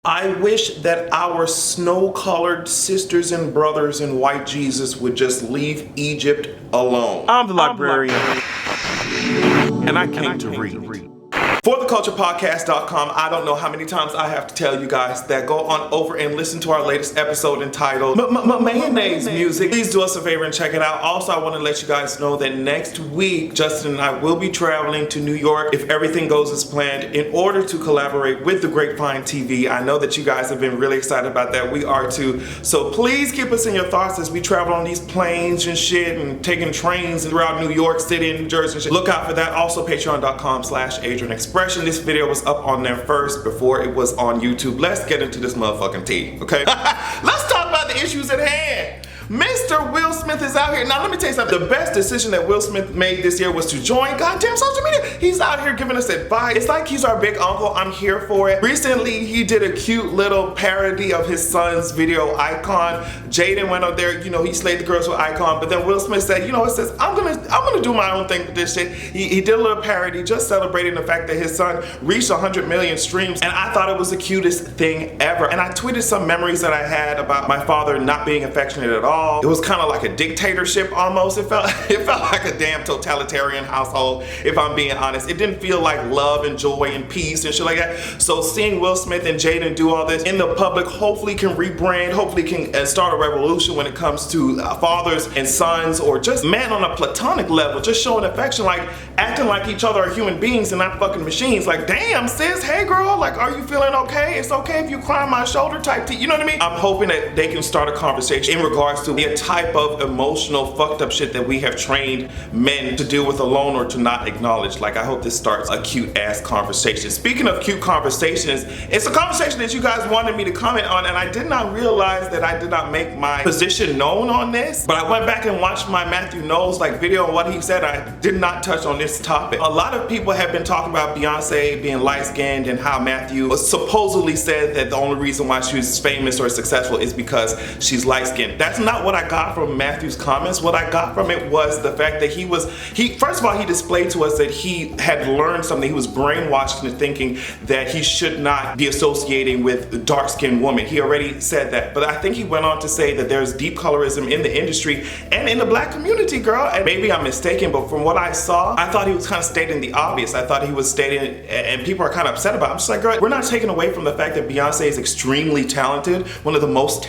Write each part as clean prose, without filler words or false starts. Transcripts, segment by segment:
I wish that our snow-colored sisters and brothers in white Jesus would just leave Egypt alone. I'm the librarian, and I came to read. For theculturepodcast.com, I don't know how many times I have to tell you guys that go on over and listen to our latest episode entitled Mayonnaise Music. Please do us a favor and check it out. Also, I want to let you guys know that next week, Justin and I will be traveling to New York, if everything goes as planned, in order to collaborate with the Grapevine TV. I know that you guys have been really excited about that. We are too. So please keep us in your thoughts as we travel on these planes and shit and taking trains throughout New York City and New Jersey and shit. Look out for that. Also, patreon.com/AdrianExpression. This video was up on there first before it was on YouTube. Let's get into this motherfucking tea, okay? Let's talk about the issues at hand. Mr. Will Smith is out here. Now, let me tell you something. The best decision that Will Smith made this year was to join goddamn social media. He's out here giving us advice. It's like he's our big uncle. I'm here for it. Recently, he did a cute little parody of his son's video, Icon. Jaden went up there, you know, he slayed the girls with Icon, but then Will Smith said, you know, it says, I'm gonna do my own thing with this shit. He did a little parody, just celebrating the fact that his son reached 100 million streams, and I thought it was the cutest thing ever. And I tweeted some memories that I had about my father not being affectionate at all. It was kind of like a dictatorship almost. It felt like a damn totalitarian household, if I'm being honest. It didn't feel like love and joy and peace and shit like that. So seeing Will Smith and Jaden do all this in the public hopefully can rebrand, hopefully can start a revolution when it comes to fathers and sons, or just men on a platonic level, just showing affection, like acting like each other are human beings and not fucking machines. Like, damn sis, hey girl, like, are you feeling okay? It's okay if you cry on my shoulder type you know what I mean? I'm hoping that they can start a conversation in regards to the type of emotional fucked up shit that we have trained men to deal with alone or to not acknowledge. Like, I hope this starts a cute ass conversation. Speaking of cute conversations, it's a conversation that you guys wanted me to comment on, and I did not realize that I did not make my position known on this, but I went back and watched my Matthew Knowles video and what he said. I did not touch on this topic. A lot of people have been talking about Beyonce being light-skinned and how Matthew supposedly said that the only reason why she was famous or successful is because she's light-skinned. That's not what I got from Matthew's comments. What I got from it was the fact that first of all, he displayed to us that he had learned something. He was brainwashed into thinking that he should not be associating with dark-skinned women. He already said that, but I think he went on to say that there's deep colorism in the industry and in the black community, girl. And maybe I'm mistaken, but from what I saw, I thought he was kind of stating the obvious. I thought he was stating, and people are kind of upset about it. I'm just like, girl, we're not taking away from the fact that Beyonce is extremely talented, one of the most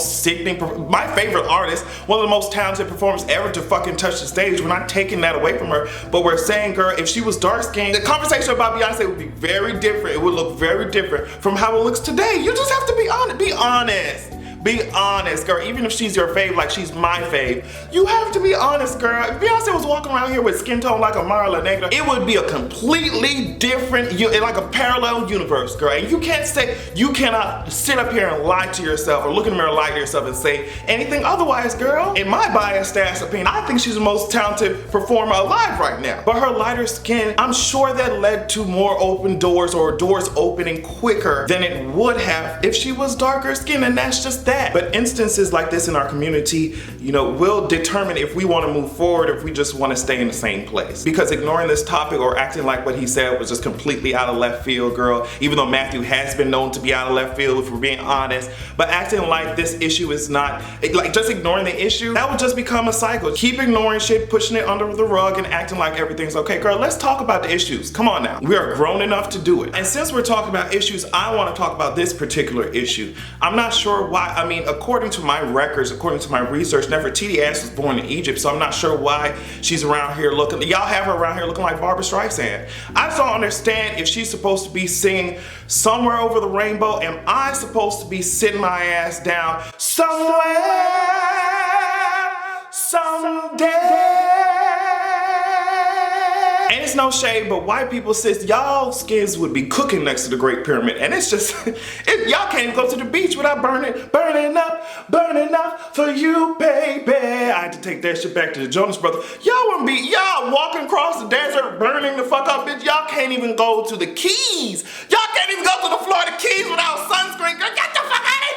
sickening, my favorite artist, one of the most talented performers ever to fucking touch the stage. We're not taking that away from her, but we're saying, girl, if she was dark-skinned, the conversation about Beyonce would be very different. It would look very different from how it looks today. You just have to be honest. Be honest. Be honest, girl. Even if she's your fave, like she's my fave, you have to be honest, girl. If Beyonce was walking around here with skin tone like a Mara Negra, it would be a completely different, like a parallel universe, girl. And you cannot sit up here and lie to yourself, or look in the mirror and lie to yourself and say anything otherwise, girl. In my biased ass opinion, I think she's the most talented performer alive right now. But her lighter skin, I'm sure that led to more open doors, or doors opening quicker than it would have if she was darker skinned, and that's just that. But instances like this in our community, you know, will determine if we want to move forward, or if we just want to stay in the same place. Because ignoring this topic or acting like what he said was just completely out of left field, girl, even though Matthew has been known to be out of left field, if we're being honest, but acting like this issue is not, like just ignoring the issue, that would just become a cycle. Keep ignoring shit, pushing it under the rug, and acting like everything's okay. Girl, let's talk about the issues. Come on now. We are grown enough to do it. And since we're talking about issues, I want to talk about this particular issue. I'm not sure why. I mean, according to my records, according to my research, Nefertiti was born in Egypt, so I'm not sure why she's around here looking, y'all have her around here looking like Barbara Streisand. I just don't understand if she's supposed to be singing Somewhere Over the Rainbow, am I supposed to be sitting my ass down somewhere, someday? And it's no shade, but white people says y'all skins would be cooking next to the Great Pyramid, and it's just, y'all can't even go to the beach without burning up for you, baby. I had to take that shit back to the Jonas Brothers. Y'all walking across the desert, burning the fuck up, bitch. Y'all can't even go to the Keys. Y'all can't even go to the Florida Keys without sunscreen. Girl, get the fuck out of here.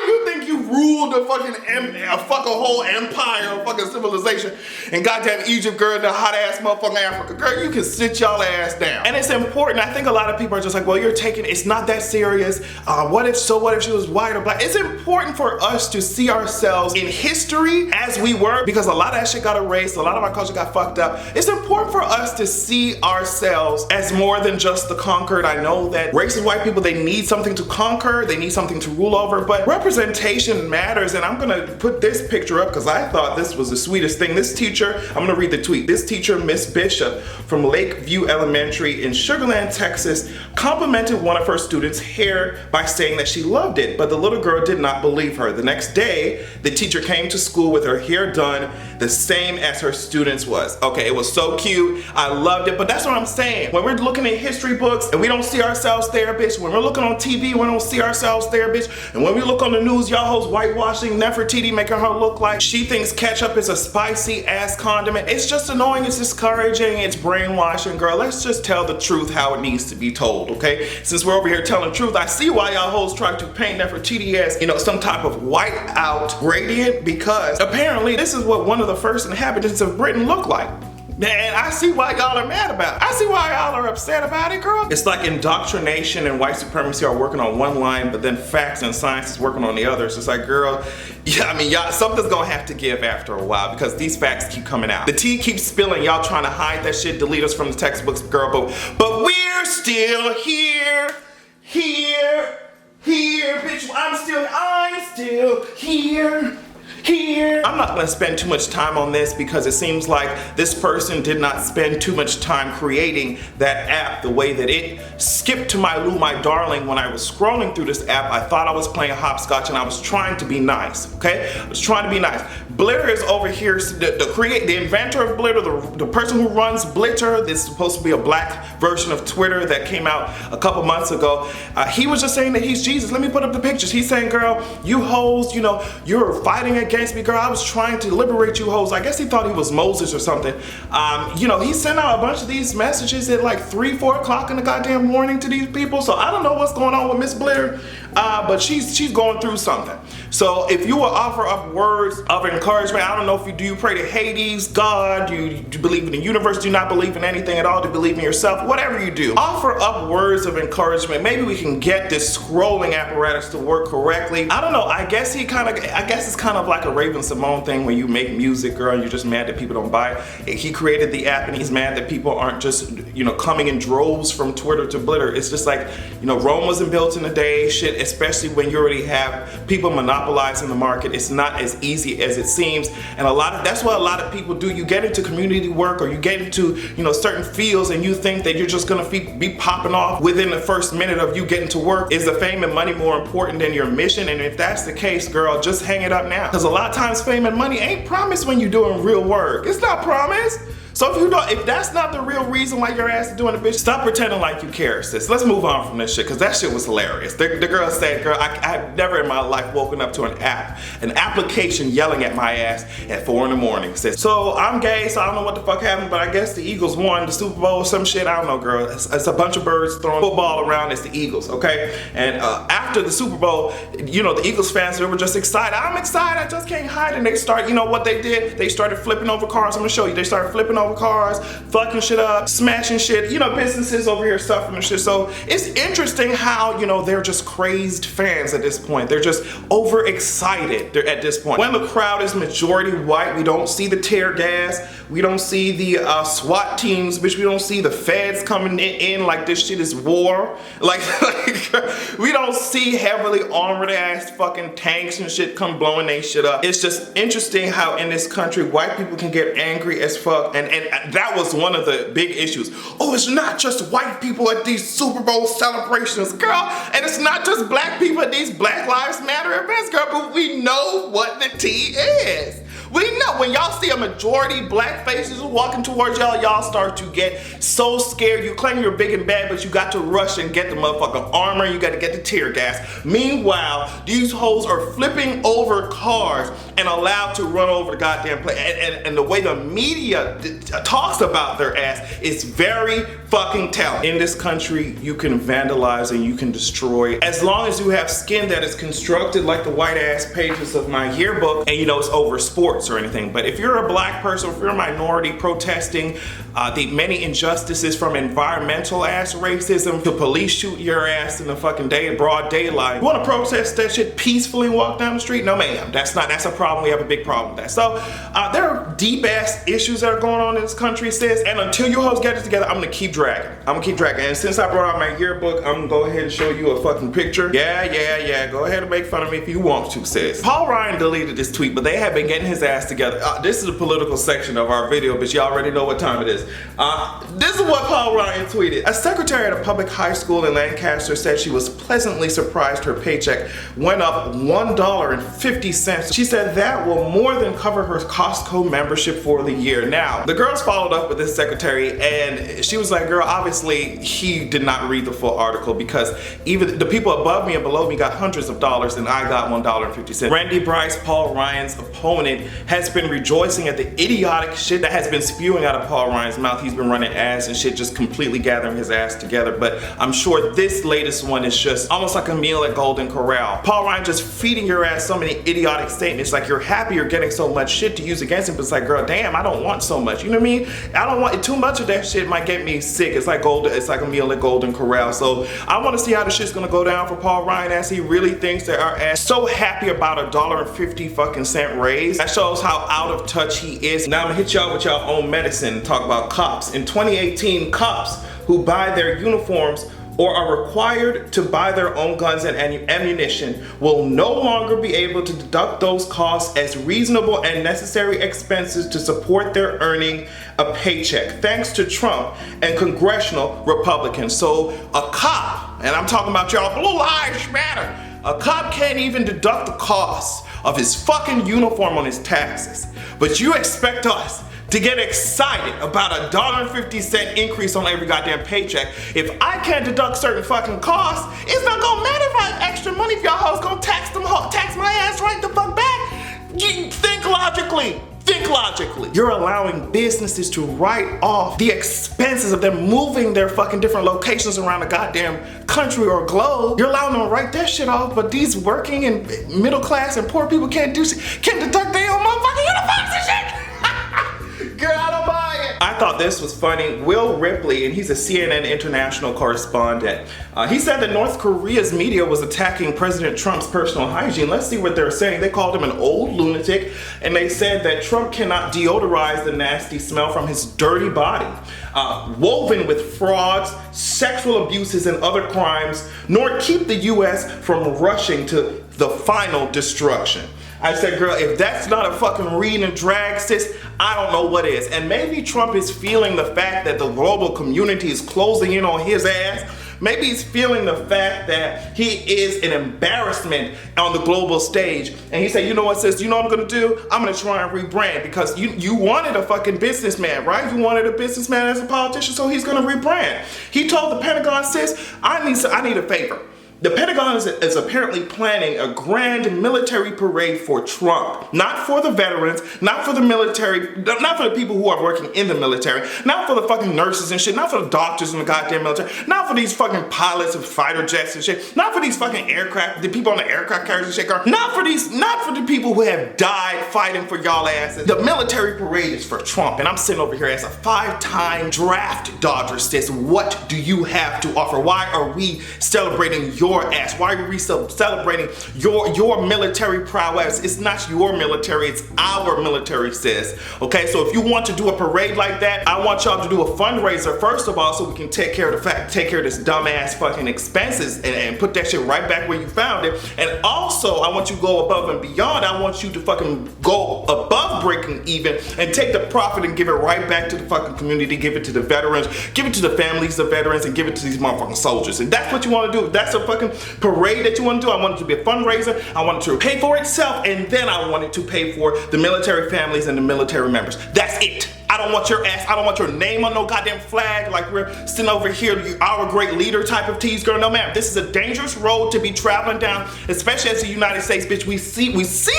You think you ruled the fucking a fucking whole empire, a fucking civilization in goddamn Egypt, girl, in the hot ass motherfucking Africa. Girl, you can sit y'all ass down. And it's important. I think a lot of people are just like, well, you're taking, it's not that serious. What if she was white or black? It's important for us to see ourselves in history as we were, because a lot of that shit got erased. A lot of our culture got fucked up. It's important for us to see ourselves as more than just the conquered. I know that racist white people, they need something to conquer. They need something to rule over, but representation matters. And I'm gonna put this picture up because I thought this was the sweetest thing. This teacher, I'm gonna read the tweet. This teacher, Miss Bishop from Lakeview Elementary in Sugar Land, Texas, complimented one of her students' hair by saying that she loved it, but the little girl did not believe her. The next day, the teacher came to school with her hair done the same as her students was. Okay, it was so cute. I loved it, but that's what I'm saying. When we're looking at history books and we don't see ourselves there, bitch, when we're looking on TV, we don't see ourselves there, bitch, and when we look on the news, y'all hoes whitewashing Nefertiti, making her look like she thinks ketchup is a spicy ass condiment. It's just annoying, it's discouraging, it's brainwashing, girl. Let's just tell the truth how it needs to be told, okay? Since we're over here telling the truth, I see why y'all hoes try to paint Nefertiti as, you know, some type of white out gradient, because apparently this is what one of the first inhabitants of Britain looked like. And I see why y'all are mad about it. I see why y'all are upset about it, girl. It's like indoctrination and white supremacy are working on one line, but then facts and science is working on the other. So it's like, girl, yeah, I mean, y'all, something's gonna have to give after a while because these facts keep coming out. The tea keeps spilling. Y'all trying to hide that shit, delete us from the textbooks, girl, but we're still here, bitch. I'm still here. I'm not gonna spend too much time on this because it seems like this person did not spend too much time creating that app the way that it skipped to my Lou, my darling. When I was scrolling through this app, I thought I was playing hopscotch and I was trying to be nice, okay? I was trying to be nice. Blitter is over here, the inventor of Blitter, the person who runs Blitter. This is supposed to be a black version of Twitter that came out a couple months ago. He was just saying that he's Jesus. Let me put up the pictures. He's saying, girl, you hoes, you know, you're fighting against me, girl. I was trying to liberate you hoes. I guess he thought he was Moses or something. You know, he sent out a bunch of these messages at like 3-4 o'clock in the goddamn morning to these people. So I don't know what's going on with Miss Blitter, but she's going through something. So if you will offer up words of encouragement, I don't know if you do pray to Hades, God, you believe in the universe, do not believe in anything at all, do believe in yourself, whatever you do, offer up words of encouragement. Maybe we can get this scrolling apparatus to work correctly. I don't know. I guess it's kind of like a Raven Simone thing where you make music, girl, and you're just mad that people don't buy it. He created the app and he's mad that people aren't just, you know, coming in droves from Twitter to Blitter. It's just like, you know, Rome wasn't built in a day, shit, especially when you already have people monopolizing the market. It's not as easy as it seems. And that's what a lot of people do. You get into community work or you get into, you know, certain fields and you think that you're just gonna be popping off within the first minute of you getting to work. Is the fame and money more important than your mission? And if that's the case, girl, just hang it up now. Because a lot of times fame and money ain't promised when you're doing real work. It's not promised. So if that's not the real reason why your ass is doing it, bitch, stop pretending like you care, sis. Let's move on from this shit, because that shit was hilarious. The girl said, girl, I've never in my life woken up to an application yelling at my ass at 4 in the morning, sis. So I'm gay, so I don't know what the fuck happened, but I guess the Eagles won the Super Bowl or some shit. I don't know, girl. It's a bunch of birds throwing football around. It's the Eagles, okay? And after the Super Bowl, you know, the Eagles fans, they were just excited. I'm excited, I just can't hide. And they start, you know what they did? They started flipping over cars. I'm gonna show you. They started flipping over cars, fucking shit up, smashing shit, you know, businesses over here suffering and shit. So it's interesting how, you know, they're just crazed fans at this point. They're just overexcited at this point. When the crowd is majority white, we don't see the tear gas, we don't see the SWAT teams, bitch, we don't see the feds coming in like this shit is war. Like we don't see heavily armored ass fucking tanks and shit come blowing they shit up. It's just interesting how in this country white people can get angry as fuck, and that was one of the big issues. Oh, it's not just white people at these Super Bowl celebrations, girl, and it's not just black people at these Black Lives Matter events, girl, but we know what the tea is. We know when y'all see a majority black faces walking towards y'all, y'all start to get so scared. You claim you're big and bad, but you got to rush and get the motherfucking armor. You got to get the tear gas. Meanwhile, these hoes are flipping over cars and allowed to run over the goddamn place. And the way the media talks about their ass is very, fucking talent. In this country, you can vandalize and you can destroy as long as you have skin that is constructed like the white ass pages of my yearbook and you know it's over sports or anything. But if you're a black person, if you're a minority protesting the many injustices from environmental ass racism to police shoot your ass in the fucking broad daylight, you want to protest that shit peacefully and walk down the street? No ma'am, that's a problem. We have a big problem with that. So there are deep ass issues that are going on in this country, sis, and until you hoes get it together, I'm gonna keep dragging. And since I brought out my yearbook, I'm gonna go ahead and show you a fucking picture. Yeah, go ahead and make fun of me if you want to, sis. Paul Ryan deleted this tweet, but they have been getting his ass together. This is the political section of our video, but you already know what time it is. This is what Paul Ryan tweeted. A secretary at a public high school in Lancaster said she was pleasantly surprised her paycheck went up $1.50. She said that will more than cover her Costco membership for the year. Now, the girls followed up with this secretary and she was like, girl, obviously he did not read the full article because even the people above me and below me got hundreds of dollars and I got $1.50. Randy Bryce, Paul Ryan's opponent, has been rejoicing at the idiotic shit that has been spewing out of Paul Ryan's mouth. He's been running ads and shit, just completely gathering his ass together. But I'm sure this latest one is just almost like a meal at Golden Corral. Paul Ryan just feeding your ass so many idiotic statements like you're happy you're getting so much shit to use against him, but it's like, girl, damn, I don't want so much. You know what I mean? I don't want too much of that shit. Might get me sick. It's like a meal at Golden Corral. So I want to see how the shit's gonna go down for Paul Ryan as he really thinks that our ass so happy about $1.50 fucking cent raise. That shows how out of touch he is. Now I'm gonna hit y'all with y'all own medicine and talk about cops. In 2018, cops who buy their uniforms or are required to buy their own guns and ammunition will no longer be able to deduct those costs as reasonable and necessary expenses to support their earning a paycheck, thanks to Trump and congressional Republicans. So a cop, and I'm talking about y'all Blue Lives Matter, a cop can't even deduct the cost of his fucking uniform on his taxes. But you expect us to get excited about a $1.50 increase on every goddamn paycheck. If I can't deduct certain fucking costs, it's not gonna matter if I have extra money if y'all hoes gonna tax my ass right the fuck back. Think logically. Think logically. You're allowing businesses to write off the expenses of them moving their fucking different locations around the goddamn country or globe. You're allowing them to write that shit off, but these working and middle class and poor people can't deduct their own motherfucking uniforms and shit. Girl, I don't buy it. I thought this was funny. Will Ripley, and he's a CNN international correspondent, he said that North Korea's media was attacking President Trump's personal hygiene. Let's see what they're saying. They called him an old lunatic, and they said that Trump cannot deodorize the nasty smell from his dirty body, woven with frauds, sexual abuses, and other crimes, nor keep the US from rushing to the final destruction. I said, girl, if that's not a fucking read and drag, sis, I don't know what is. And maybe Trump is feeling the fact that the global community is closing in on his ass. Maybe he's feeling the fact that he is an embarrassment on the global stage. And he said, you know what, sis, you know what I'm gonna do? I'm gonna try and rebrand because you wanted a fucking businessman, right? You wanted a businessman as a politician, so he's gonna rebrand. He told the Pentagon, sis, I need a favor. The Pentagon is apparently planning a grand military parade for Trump. Not for the veterans, not for the military, not for the people who are working in the military, not for the fucking nurses and shit, not for the doctors in the goddamn military, not for these fucking pilots of fighter jets and shit, not for these fucking aircraft, the people on the aircraft carriers and shit, not for the people who have died fighting for y'all asses. The military parade is for Trump, and I'm sitting over here as a 5-time draft dodger, sis. What do you have to offer? Why are we celebrating your ass? Why are we celebrating your military prowess? It's not your military, it's our military, sis. Okay, so if you want to do a parade like that, I want y'all to do a fundraiser first of all, so we can take care of this dumbass fucking expenses and put that shit right back where you found it. And also, I want you to go above and beyond. I want you to fucking go above breaking even and take the profit and give it right back to the fucking community, give it to the veterans, give it to the families of veterans, and give it to these motherfucking soldiers. And that's what you want to do. If that's a fucking parade that you want to do, I want it to be a fundraiser. I want it to pay for itself, and then I want it to pay for the military families and the military members. That's it. I I don't want your ass, I don't want your name on no goddamn flag like we're sitting over here, our great leader type of tease, girl. No ma'am, this is a dangerous road to be traveling down, especially as the United States, bitch. We see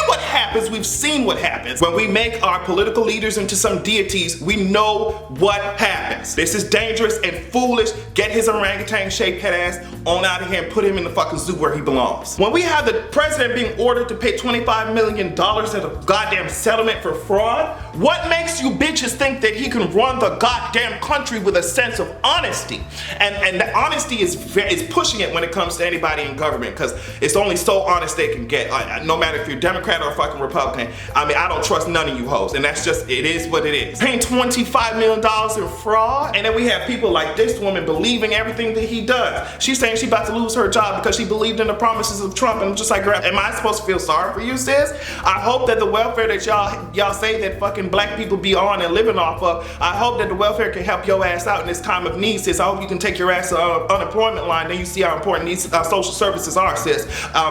what happens, we've seen what happens. When we make our political leaders into some deities, we know what happens. This is dangerous and foolish. Get his orangutan shaped head ass on out of here and put him in the fucking zoo where he belongs. When we have the president being ordered to pay $25 million in a goddamn settlement for fraud, what makes you bitches think that he can run the goddamn country with a sense of honesty? And the honesty is pushing it when it comes to anybody in government, because it's only so honest they can get. No matter if you're Democrat or fucking Republican, I mean, I don't trust none of you hoes, and that's just, it is what it is. Paying $25 million in fraud, and then we have people like this woman believing everything that he does. She's saying she's about to lose her job because she believed in the promises of Trump, and I'm just like, girl, am I supposed to feel sorry for you, sis? I hope that the welfare that y'all say that fucking black people be on and living off of, I hope that the welfare can help your ass out in this time of need, sis. I hope you can take your ass to unemployment line, then you see how important these social services are, sis.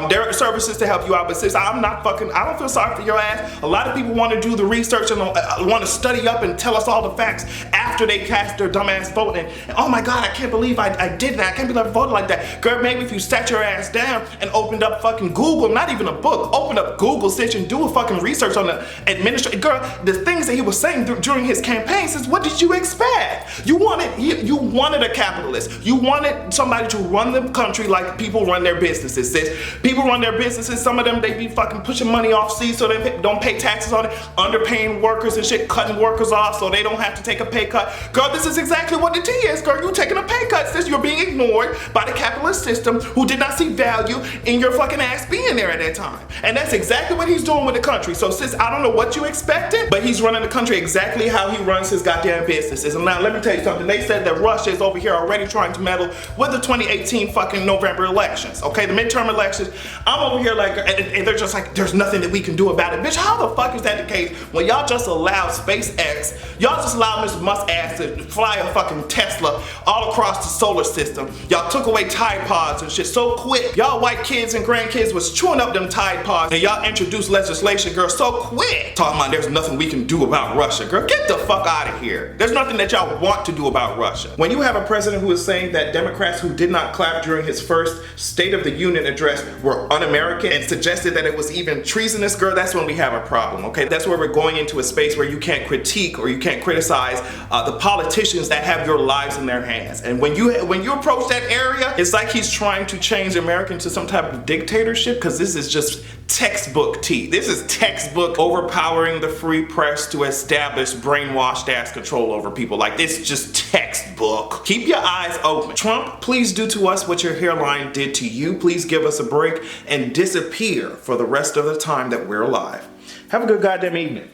There are services to help you out, but sis, I don't feel sorry for your ass. A lot of people want to do the research and want to study up and tell us all the facts after they cast their dumbass vote, and oh my god, I can't believe I did that. I can't believe I voted like that. Girl, maybe if you sat your ass down and opened up fucking Google, not even a book, open up Google, sit and do a fucking research on the administration. Girl, the things that he was saying during his campaign, sis, what did you expect? You wanted a capitalist. You wanted somebody to run the country like people run their businesses, sis. People run their businesses, some of them, they be fucking pushing money off seas so they don't pay taxes on it, underpaying workers and shit, cutting workers off so they don't have to take a pay cut. Girl, this is exactly what the tea is, girl. You taking a pay cut, sis. You're being ignored by the capitalist system who did not see value in your fucking ass being there at that time. And that's exactly what he's doing with the country. So sis, I don't know what you expected, but he's running the country exactly how he runs his goddamn businesses. And now let me tell you something. They said that Russia is over here already trying to meddle with the 2018 fucking November elections. Okay, the midterm elections. I'm over here like, and they're just like, there's nothing that we can do about it. Bitch, how the fuck is that the case when y'all just allowed SpaceX, y'all just allowed Mr. Musk ass to fly a fucking Tesla all across the solar system. Y'all took away Tide Pods and shit so quick. Y'all white kids and grandkids was chewing up them Tide Pods, and y'all introduced legislation, girl, so quick. Talking about there's nothing we can do about Russia. Girl, get the fuck out of here. There's nothing that y'all want to do about Russia. When you have a president who is saying that Democrats who did not clap during his first State of the Union address were un-American and suggested that it was even treasonous, girl, that's when we have a problem, okay? That's where we're going into a space where you can't critique or you can't criticize the politicians that have your lives in their hands. And when you approach that area, it's like he's trying to change America into some type of dictatorship, because this is just textbook tea. This is textbook overpowering the free press to establish brainwashed ass control over people. Like, it's just textbook. Keep your eyes open. Trump, please do to us what your hairline did to you. Please give us a break and disappear for the rest of the time that we're alive. Have a good goddamn evening.